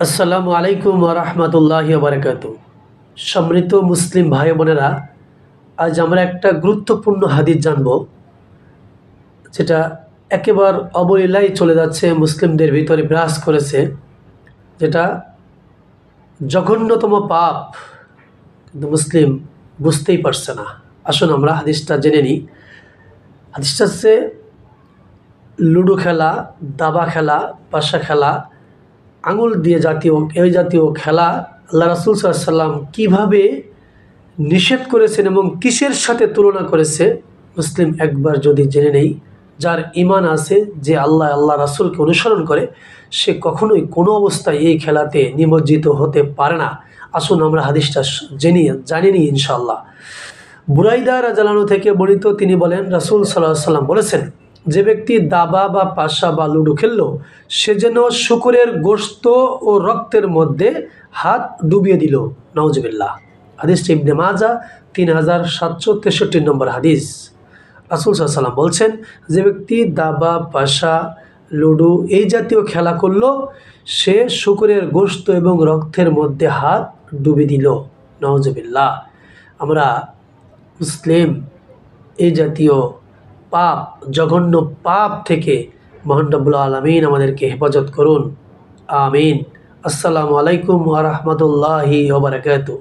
আসসালামু আলাইকুম ওয়া রাহমাতুল্লাহি ওয়া বারাকাতুহু। সম্মানিত মুসলিম ভাই বোনেরা, আজ আমরা একটা গুরুত্বপূর্ণ হাদিস জানব, যেটা একেবারে অবলীলায় চলে যাচ্ছে, মুসলিমদের ভিতরে বিরাজ করেছে, যেটা জঘন্যতম পাপ, কিন্তু মুসলিম বুঝতেই পারছে না। আসুন আমরা হাদিসটা জেনে নিই। হাদিসটা হচ্ছে লুডো খেলা, দাবা খেলা, পাশা খেলা, আঙুল দিয়ে এই জাতীয় খেলা আল্লাহ রাসূল সাল্লাল্লাহু আলাইহি ওয়াসাল্লাম কীভাবে নিষেধ করেছেন এবং কিসের সাথে তুলনা করেছে, মুসলিম একবার যদি জেনে নেই। যার ঈমান আছে, যে আল্লাহ রাসূলকে অনুসরণ করে, সে কখনোই কোনো অবস্থায় এই খেলাতে নিমজ্জিত হতে পারে না। আসুন আমরা হাদিসটা জানি নিই ইনশাআল্লাহ। বুরাইদা রাদিয়াল্লাহু আনহু থেকে বর্ণিত, তিনি বলেন, রাসূল সাল্লাল্লাহু আলাইহি ওয়াসাল্লাম বলেছেন, যে ব্যক্তি দাবা বা পাশা বা লুডো খেলল, সে যেন শূকরের গোশত ও রক্তের মধ্যে হাত ডুবিয়ে দিল। নাউজুবিল্লাহ। হাদিসটি ইবনে মাজাহ 3763 নম্বর হাদিস। রাসূল সাল্লাল্লাহু আলাইহি ওয়াসাল্লাম বলছেন, যে ব্যক্তি দাবা, পাশা, লুডো এই জাতীয় খেলা করল, সে শূকরের গোশত এবং রক্তের মধ্যে হাত ডুবিয়ে দিল। নাউজুবিল্লাহ। আমরা মুসলিম এই জাতীয় পাপ, জঘন্য পাপ থেকে মহান রব্বুল আলামিন আমাদেরকে হেফাজত করুন। আমিন। আসসালামু আলাইকুম ওয়া রাহমাতুল্লাহি ওয়া বারাকাতুহু।